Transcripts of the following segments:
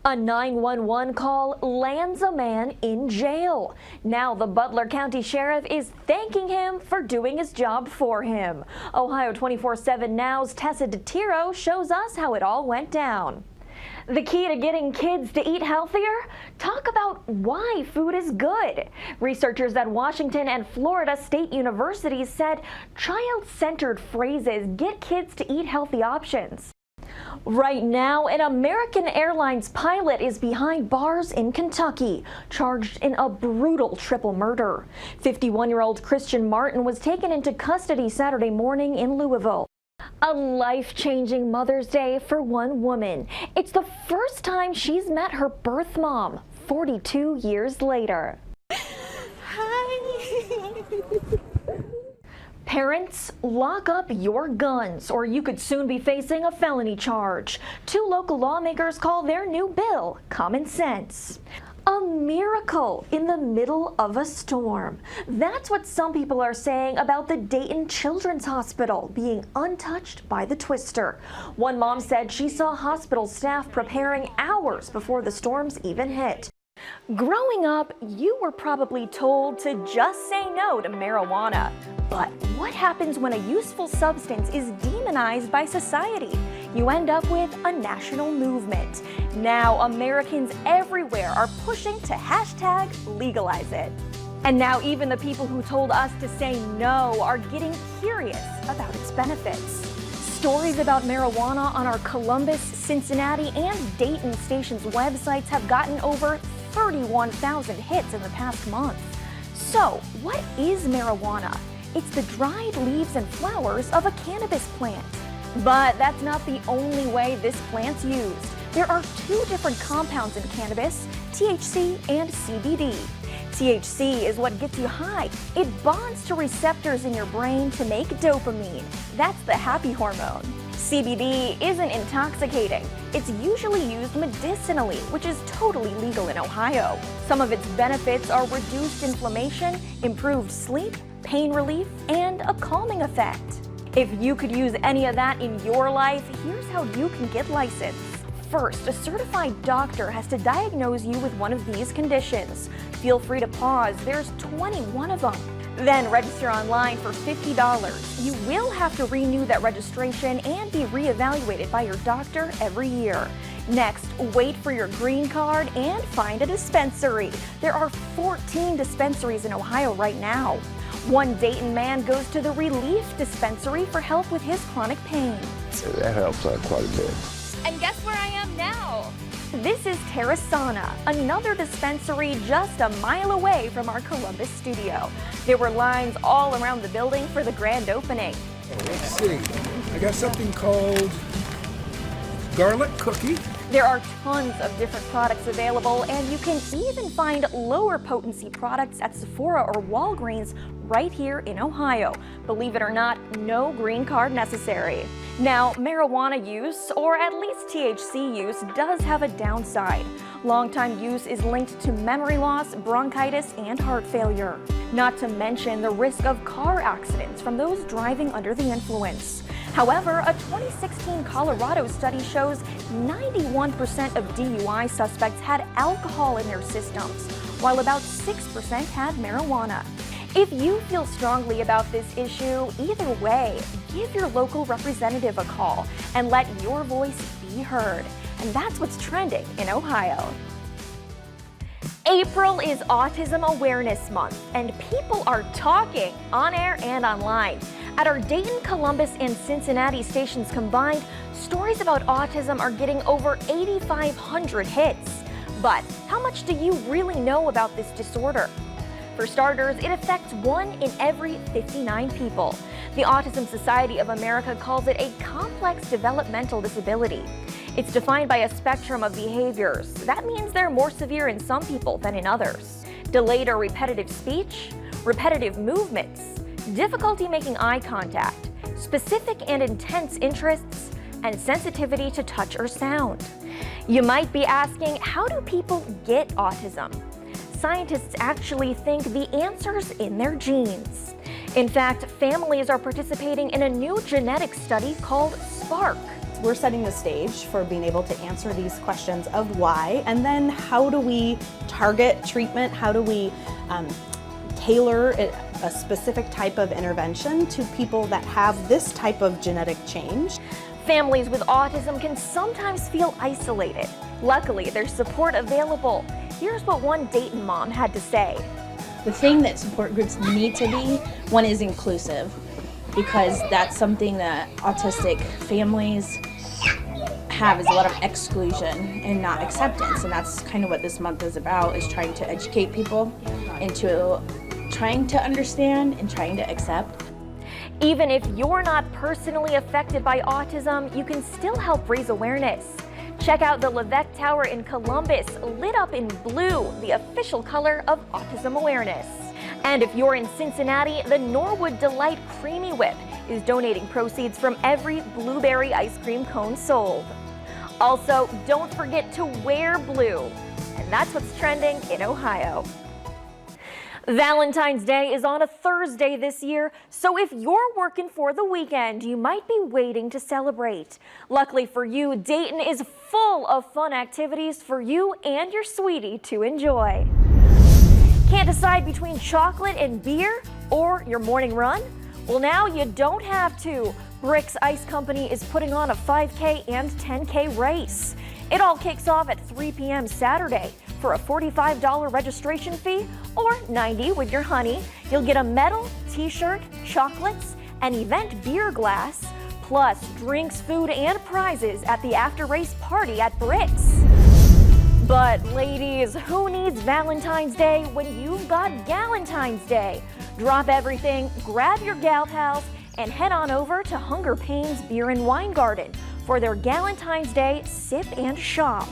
A 911 call lands a man in jail. Now the Butler County Sheriff is thanking him for doing his job for him. Ohio 24/7 Now's Tessa DeTiro shows us how it all went down. The key to getting kids to eat healthier? Talk about why food is good. Researchers at Washington and Florida State Universities said child-centered phrases get kids to eat healthy options. Right now, an American Airlines pilot is behind bars in Kentucky, charged in a brutal triple murder. 51-year-old Christian Martin was taken into custody Saturday morning in Louisville. A life-changing Mother's Day for one woman. It's the first time she's met her birth mom, 42 years later. Hi. Parents, lock up your guns, or you could soon be facing a felony charge. Two local lawmakers call their new bill common sense. A miracle in the middle of a storm. That's what some people are saying about the Dayton Children's Hospital being untouched by the twister. One mom said she saw hospital staff preparing hours before the storms even hit. Growing up, you were probably told to just say no to marijuana. But what happens when a useful substance is demonized by society? You end up with a national movement. Now Americans everywhere are pushing to hashtag legalize it. And now even the people who told us to say no are getting curious about its benefits. Stories about marijuana on our Columbus, Cincinnati, and Dayton stations' websites have gotten over 31,000 hits in the past month. So, what is marijuana? It's the dried leaves and flowers of a cannabis plant. But that's not the only way this plant's used. There are two different compounds in cannabis, THC and CBD. THC is what gets you high. It bonds to receptors in your brain to make dopamine. That's the happy hormone. CBD isn't intoxicating. It's usually used medicinally, which is totally legal in Ohio. Some of its benefits are reduced inflammation, improved sleep, pain relief, and a calming effect. If you could use any of that in your life, here's how you can get licensed. First, a certified doctor has to diagnose you with one of these conditions. Feel free to pause, there's 21 of them. Then register online for $50. You will have to renew that registration and be reevaluated by your doctor every year. Next, wait for your green card and find a dispensary. There are 14 dispensaries in Ohio right now. One Dayton man goes to the Relief Dispensary for help with his chronic pain. That helps quite a bit. And guess where I am now? This is TERRASANA, another dispensary just a mile away from our Columbus studio. There were lines all around the building for the grand opening. Let's see. I got something called garlic cookie. There are tons of different products available, and you can even find lower potency products at Sephora or Walgreens right here in Ohio. Believe it or not, no green card necessary. Now, marijuana use, or at least THC use, does have a downside. Long-time use is linked to memory loss, bronchitis, and heart failure. Not to mention the risk of car accidents from those driving under the influence. However, a 2016 Colorado study shows 91% of DUI suspects had alcohol in their systems, while about 6% had marijuana. If you feel strongly about this issue, either way, give your local representative a call and let your voice be heard. And that's what's trending in Ohio. April is Autism Awareness Month, and people are talking on air and online. At our Dayton, Columbus, and Cincinnati stations combined, stories about autism are getting over 8,500 hits. But how much do you really know about this disorder? For starters, it affects 1 in every 59 people. The Autism Society of America calls it a complex developmental disability. It's defined by a spectrum of behaviors. That means they're more severe in some people than in others. Delayed or repetitive speech, repetitive movements, difficulty making eye contact, specific and intense interests, and sensitivity to touch or sound. You might be asking, how do people get autism? Scientists actually think the answer's in their genes. In fact, families are participating in a new genetic study called SPARK. we're setting the stage for being able to answer these questions of why, and then how do we target treatment, how do we tailor a specific type of intervention to people that have this type of genetic change. Families with autism can sometimes feel isolated. Luckily, there's support available. Here's what one Dayton mom had to say. The thing that support groups need to be, one is inclusive, because that's something that autistic families have, is a lot of exclusion and not acceptance, and that's kind of what this month is about, is trying to educate people into trying to understand and trying to accept. Even if you're not personally affected by autism, you can still help raise awareness. Check out the Levesque Tower in Columbus, lit up in blue, the official color of autism awareness. And if you're in Cincinnati, the Norwood Delight Creamy Whip is donating proceeds from every blueberry ice cream cone sold. Also, don't forget to wear blue. And that's what's trending in Ohio. Valentine's Day is on a Thursday this year, so if you're working for the weekend, you might be waiting to celebrate. Luckily for you, Dayton is full of fun activities for you and your sweetie to enjoy. Can't decide between chocolate and beer or your morning run? Well, now you don't have to. Bricks Ice Company is putting on a 5K and 10K race. It all kicks off at 3 p.m. Saturday. For a $45 registration fee or $90 with your honey, you'll get a medal, t-shirt, chocolates, an event beer glass, plus drinks, food, and prizes at the after-race party at Bricks. But ladies, who needs Valentine's Day when you've got Galentine's Day? Drop everything, grab your gal pals, and head on over to Hunger Pains Beer and Wine Garden for their Galentine's Day Sip and Shop.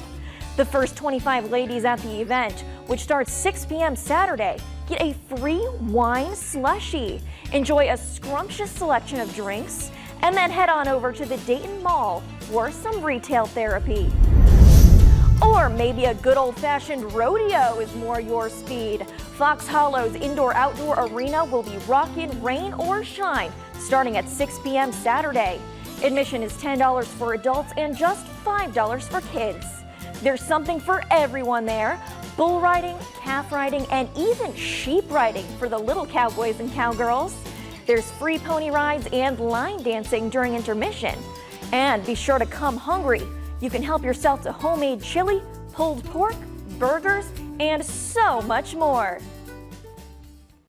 The first 25 ladies at the event, which starts 6 p.m. Saturday, get a free wine slushie. Enjoy a scrumptious selection of drinks, and then head on over to the Dayton Mall for some retail therapy. Or maybe a good old-fashioned rodeo is more your speed. Fox Hollow's indoor-outdoor arena will be rockin' rain or shine starting at 6 p.m. Saturday. Admission is $10 for adults and just $5 for kids. There's something for everyone there. Bull riding, calf riding, and even sheep riding for the little cowboys and cowgirls. There's free pony rides and line dancing during intermission. And be sure to come hungry. You can help yourself to homemade chili, pulled pork, burgers, and so much more.